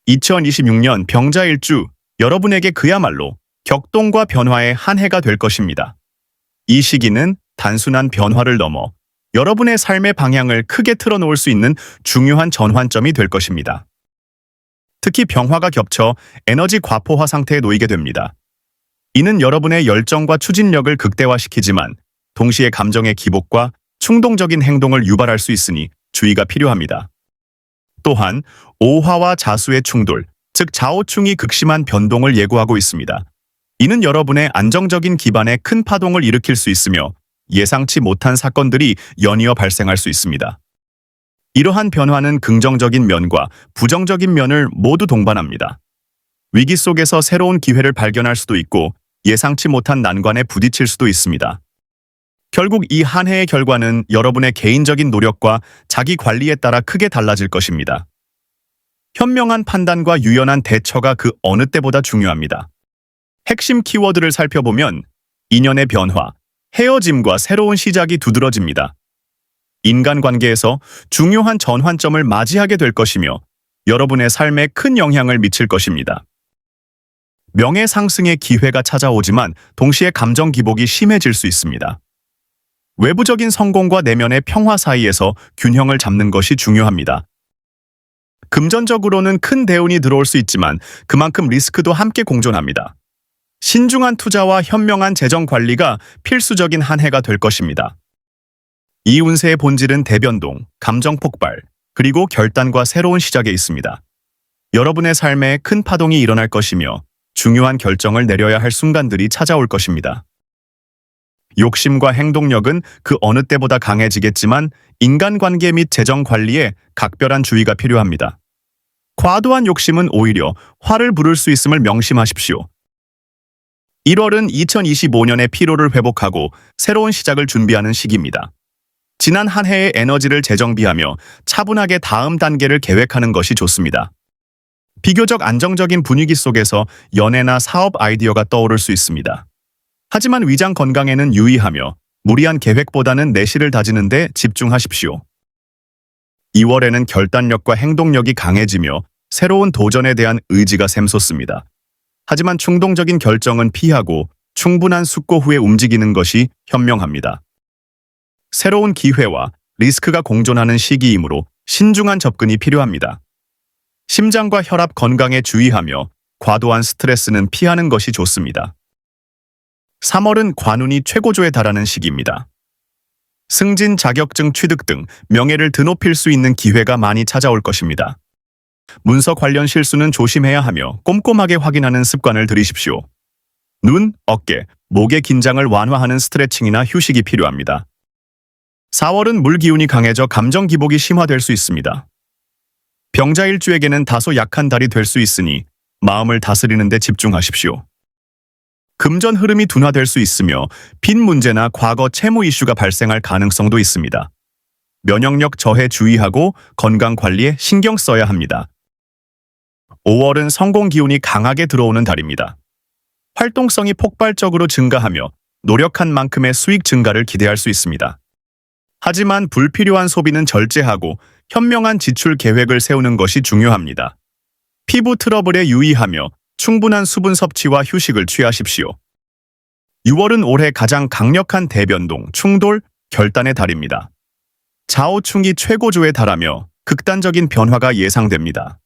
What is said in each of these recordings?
2026년 병자일주, 여러분에게 그야말로 격동과 변화의 한 해가 될 것입니다. 이 시기는 단순한 변화를 넘어 여러분의 삶의 방향을 크게 틀어놓을 수 있는 중요한 전환점이 될 것입니다. 특히 병화가 겹쳐 에너지 과포화 상태에 놓이게 됩니다. 이는 여러분의 열정과 추진력을 극대화시키지만 동시에 감정의 기복과 충동적인 행동을 유발할 수 있으니 주의가 필요합니다. 또한 오화와 자수의 충돌, 즉 좌우충이 극심한 변동을 예고하고 있습니다. 이는 여러분의 안정적인 기반에 큰 파동을 일으킬 수 있으며 예상치 못한 사건들이 연이어 발생할 수 있습니다. 이러한 변화는 긍정적인 면과 부정적인 면을 모두 동반합니다. 위기 속에서 새로운 기회를 발견할 수도 있고 예상치 못한 난관에 부딪힐 수도 있습니다. 결국 이 한 해의 결과는 여러분의 개인적인 노력과 자기 관리에 따라 크게 달라질 것입니다. 현명한 판단과 유연한 대처가 그 어느 때보다 중요합니다. 핵심 키워드를 살펴보면 인연의 변화, 헤어짐과 새로운 시작이 두드러집니다. 인간관계에서 중요한 전환점을 맞이하게 될 것이며 여러분의 삶에 큰 영향을 미칠 것입니다. 명예 상승의 기회가 찾아오지만 동시에 감정 기복이 심해질 수 있습니다. 외부적인 성공과 내면의 평화 사이에서 균형을 잡는 것이 중요합니다. 금전적으로는 큰 대운이 들어올 수 있지만 그만큼 리스크도 함께 공존합니다. 신중한 투자와 현명한 재정 관리가 필수적인 한 해가 될 것입니다. 이 운세의 본질은 대변동, 감정 폭발, 그리고 결단과 새로운 시작에 있습니다. 여러분의 삶에 큰 파동이 일어날 것이며 중요한 결정을 내려야 할 순간들이 찾아올 것입니다. 욕심과 행동력은 그 어느 때보다 강해지겠지만 인간관계 및 재정 관리에 각별한 주의가 필요합니다. 과도한 욕심은 오히려 화를 부를 수 있음을 명심하십시오. 1월은 2025년의 피로를 회복하고 새로운 시작을 준비하는 시기입니다. 지난 한 해의 에너지를 재정비하며 차분하게 다음 단계를 계획하는 것이 좋습니다. 비교적 안정적인 분위기 속에서 연애나 사업 아이디어가 떠오를 수 있습니다. 하지만 위장 건강에는 유의하며 무리한 계획보다는 내실을 다지는 데 집중하십시오. 2월에는 결단력과 행동력이 강해지며 새로운 도전에 대한 의지가 샘솟습니다. 하지만 충동적인 결정은 피하고 충분한 숙고 후에 움직이는 것이 현명합니다. 새로운 기회와 리스크가 공존하는 시기이므로 신중한 접근이 필요합니다. 심장과 혈압 건강에 주의하며 과도한 스트레스는 피하는 것이 좋습니다. 3월은 관운이 최고조에 달하는 시기입니다. 승진, 자격증 취득 등 명예를 드높일 수 있는 기회가 많이 찾아올 것입니다. 문서 관련 실수는 조심해야 하며 꼼꼼하게 확인하는 습관을 들이십시오. 눈, 어깨, 목의 긴장을 완화하는 스트레칭이나 휴식이 필요합니다. 4월은 물 기운이 강해져 감정 기복이 심화될 수 있습니다. 병자일주에게는 다소 약한 달이 될 수 있으니 마음을 다스리는 데 집중하십시오. 금전 흐름이 둔화될 수 있으며 빚 문제나 과거 채무 이슈가 발생할 가능성도 있습니다. 면역력 저해 주의하고 건강 관리에 신경 써야 합니다. 5월은 성공 기운이 강하게 들어오는 달입니다. 활동성이 폭발적으로 증가하며 노력한 만큼의 수익 증가를 기대할 수 있습니다. 하지만 불필요한 소비는 절제하고 현명한 지출 계획을 세우는 것이 중요합니다. 피부 트러블에 유의하며 충분한 수분 섭취와 휴식을 취하십시오. 6월은 올해 가장 강력한 대변동, 충돌, 결단의 달입니다. 좌우충이 최고조에 달하며 극단적인 변화가 예상됩니다.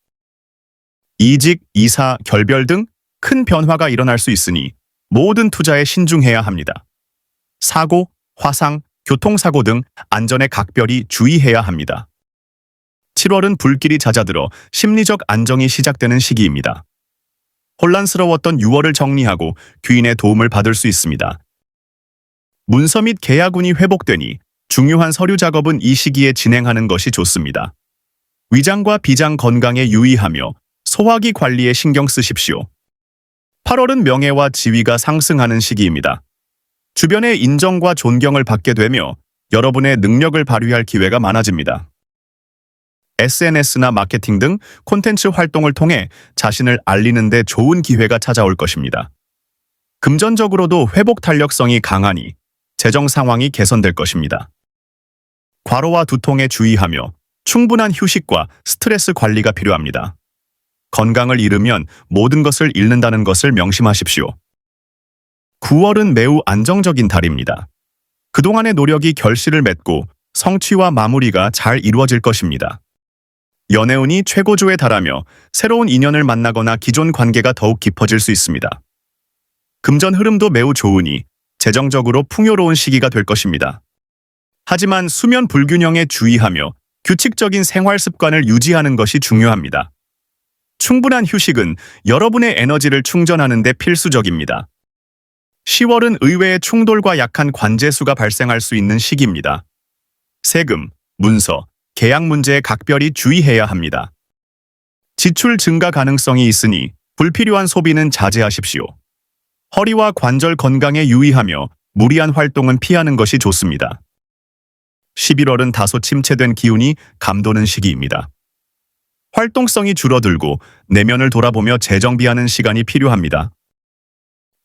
이직, 이사, 결별 등 큰 변화가 일어날 수 있으니 모든 투자에 신중해야 합니다. 사고, 화상, 교통사고 등 안전에 각별히 주의해야 합니다. 7월은 불길이 잦아들어 심리적 안정이 시작되는 시기입니다. 혼란스러웠던 6월을 정리하고 귀인의 도움을 받을 수 있습니다. 문서 및 계약운이 회복되니 중요한 서류 작업은 이 시기에 진행하는 것이 좋습니다. 위장과 비장 건강에 유의하며 소화기 관리에 신경 쓰십시오. 8월은 명예와 지위가 상승하는 시기입니다. 주변의 인정과 존경을 받게 되며 여러분의 능력을 발휘할 기회가 많아집니다. SNS나 마케팅 등 콘텐츠 활동을 통해 자신을 알리는 데 좋은 기회가 찾아올 것입니다. 금전적으로도 회복 탄력성이 강하니 재정 상황이 개선될 것입니다. 과로와 두통에 주의하며 충분한 휴식과 스트레스 관리가 필요합니다. 건강을 잃으면 모든 것을 잃는다는 것을 명심하십시오. 9월은 매우 안정적인 달입니다. 그동안의 노력이 결실을 맺고 성취와 마무리가 잘 이루어질 것입니다. 연애운이 최고조에 달하며 새로운 인연을 만나거나 기존 관계가 더욱 깊어질 수 있습니다. 금전 흐름도 매우 좋으니 재정적으로 풍요로운 시기가 될 것입니다. 하지만 수면 불균형에 주의하며 규칙적인 생활 습관을 유지하는 것이 중요합니다. 충분한 휴식은 여러분의 에너지를 충전하는 데 필수적입니다. 10월은 의외의 충돌과 약한 관제수가 발생할 수 있는 시기입니다. 세금, 문서, 계약 문제에 각별히 주의해야 합니다. 지출 증가 가능성이 있으니 불필요한 소비는 자제하십시오. 허리와 관절 건강에 유의하며 무리한 활동은 피하는 것이 좋습니다. 11월은 다소 침체된 기운이 감도는 시기입니다. 활동성이 줄어들고 내면을 돌아보며 재정비하는 시간이 필요합니다.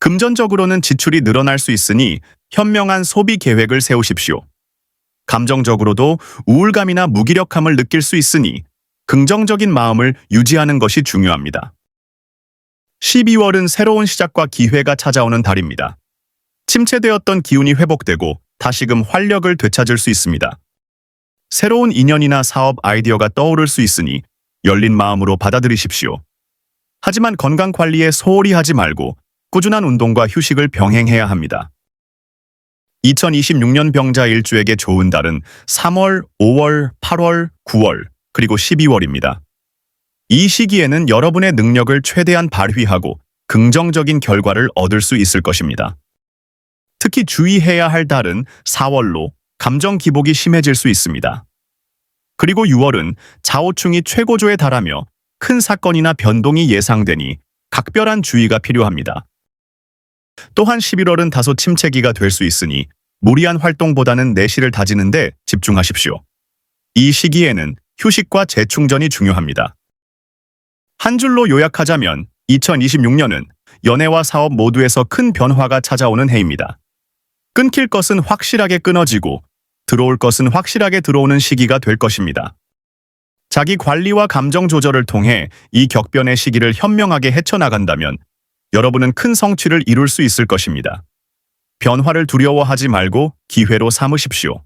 금전적으로는 지출이 늘어날 수 있으니 현명한 소비 계획을 세우십시오. 감정적으로도 우울감이나 무기력함을 느낄 수 있으니 긍정적인 마음을 유지하는 것이 중요합니다. 12월은 새로운 시작과 기회가 찾아오는 달입니다. 침체되었던 기운이 회복되고 다시금 활력을 되찾을 수 있습니다. 새로운 인연이나 사업 아이디어가 떠오를 수 있으니 열린 마음으로 받아들이십시오. 하지만 건강 관리에 소홀히 하지 말고 꾸준한 운동과 휴식을 병행해야 합니다. 2026년 병자 일주에게 좋은 달은 3월, 5월, 8월, 9월, 그리고 12월입니다. 이 시기에는 여러분의 능력을 최대한 발휘하고 긍정적인 결과를 얻을 수 있을 것입니다. 특히 주의해야 할 달은 4월로 감정 기복이 심해질 수 있습니다. 그리고 6월은 자오충이 최고조에 달하며 큰 사건이나 변동이 예상되니 각별한 주의가 필요합니다. 또한 11월은 다소 침체기가 될 수 있으니 무리한 활동보다는 내실을 다지는 데 집중하십시오. 이 시기에는 휴식과 재충전이 중요합니다. 한 줄로 요약하자면 2026년은 연애와 사업 모두에서 큰 변화가 찾아오는 해입니다. 끊길 것은 확실하게 끊어지고 들어올 것은 확실하게 들어오는 시기가 될 것입니다. 자기 관리와 감정 조절을 통해 이 격변의 시기를 현명하게 헤쳐나간다면 여러분은 큰 성취를 이룰 수 있을 것입니다. 변화를 두려워하지 말고 기회로 삼으십시오.